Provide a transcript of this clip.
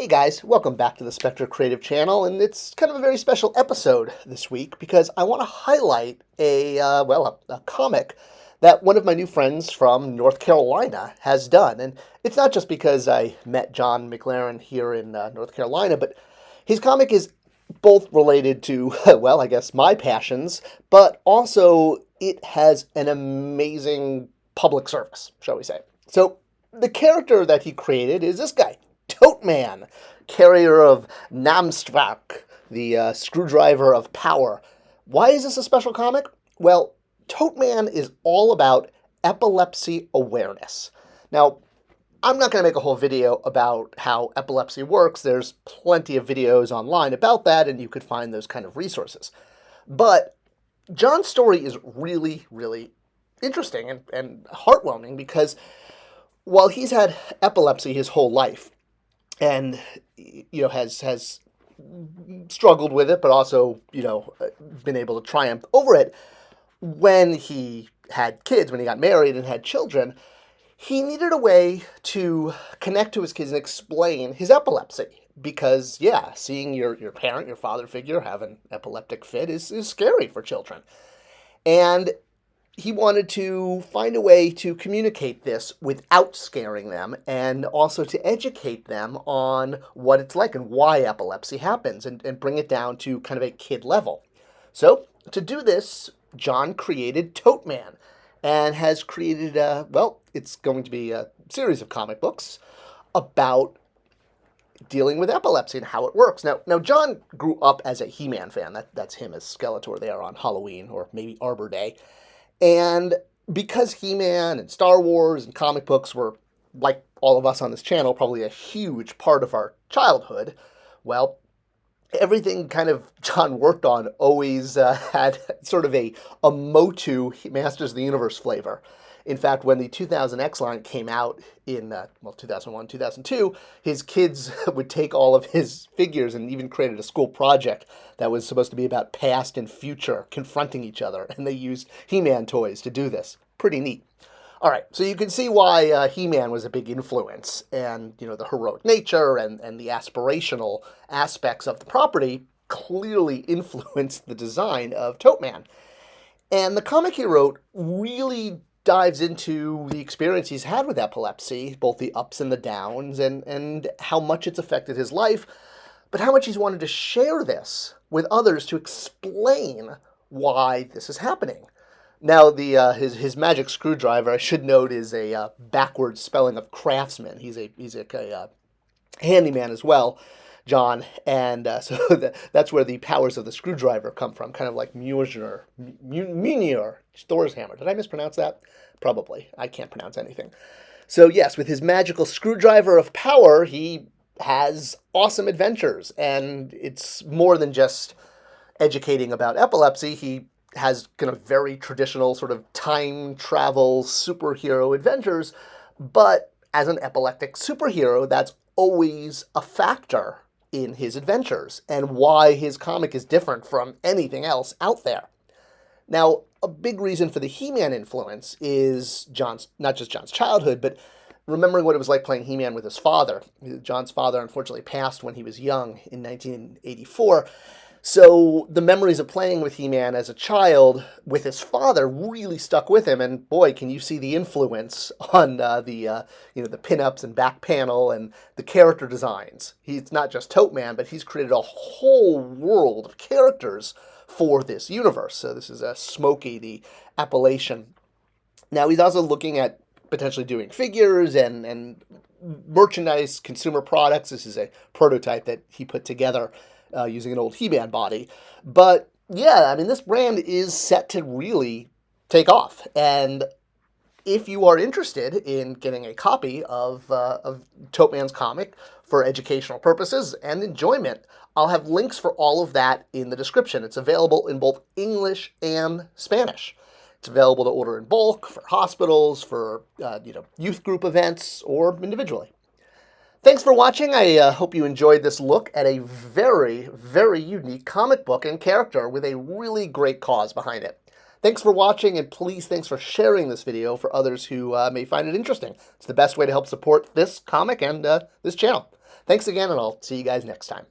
Hey guys, welcome back to the Spector Creative channel, and it's kind of a very special episode this week because I want to highlight a comic that one of my new friends from North Carolina has done. And it's not just because I met John McLaren here in North Carolina, but his comic is both related to, well, I guess my passions, but also it has an amazing public service, shall we say. So the character that he created is this guy, Totman, carrier of Namstrak, the screwdriver of power. Why is this a special comic? Well, Totman is all about epilepsy awareness. Now, I'm not going to make a whole video about how epilepsy works. There's plenty of videos online about that, and you could find those kind of resources. But John's story is really, really interesting and heartwarming because while he's had epilepsy his whole life, and has struggled with it, but also been able to triumph over it. When he had kids, when he got married and had children, he needed a way to connect to his kids and explain his epilepsy. Because seeing your parent, your father figure, have an epileptic fit is scary for children, and he wanted to find a way to communicate this without scaring them and also to educate them on what it's like and why epilepsy happens and bring it down to kind of a kid level. So to do this, John created Totman and has created, it's going to be a series of comic books about dealing with epilepsy and how it works. Now John grew up as a He-Man fan. That's him as Skeletor there on Halloween or maybe Arbor Day. And because He-Man and Star Wars and comic books were, like all of us on this channel, probably a huge part of our childhood, well, everything kind of John worked on always had sort of a MOTU, Masters of the Universe flavor. In fact, when the 2000X line came out in 2001, 2002, his kids would take all of his figures and even created a school project that was supposed to be about past and future confronting each other, and they used He-Man toys to do this. Pretty neat. All right, so you can see why He-Man was a big influence, and the heroic nature and the aspirational aspects of the property clearly influenced the design of Totman. And the comic he wrote really dives into the experience he's had with epilepsy, both the ups and the downs, and how much it's affected his life, but how much he's wanted to share this with others to explain why this is happening. Now, his magic screwdriver, I should note, is a backwards spelling of craftsman. He's a handyman as well, John, and so that's where the powers of the screwdriver come from, kind of like Mjolnir, Thor's hammer. Did I mispronounce that? Probably. I can't pronounce anything. So yes, with his magical screwdriver of power, he has awesome adventures, and it's more than just educating about epilepsy. He has kind of very traditional sort of time travel superhero adventures, but as an epileptic superhero, that's always a factor in his adventures and why his comic is different from anything else out there. Now, a big reason for the He-Man influence is not just John's childhood, but remembering what it was like playing He-Man with his father. John's father unfortunately passed when he was young in 1984. So the memories of playing with He-Man as a child with his father really stuck with him, and boy, can you see the influence on the pinups and back panel and the character designs. He's not just Totman, but he's created a whole world of characters for this universe. So this is Smokey, the Appalachian. Now he's also looking at potentially doing figures and merchandise, consumer products. This is a prototype that he put together using an old He-Man body. But this brand is set to really take off. And if you are interested in getting a copy of Totman's comic for educational purposes and enjoyment, I'll have links for all of that in the description. It's available in both English and Spanish. It's available to order in bulk for hospitals, for youth group events, or individually. Thanks for watching. I hope you enjoyed this look at a very, very unique comic book and character with a really great cause behind it. Thanks for watching, and please thanks for sharing this video for others who may find it interesting. It's the best way to help support this comic and this channel. Thanks again, and I'll see you guys next time.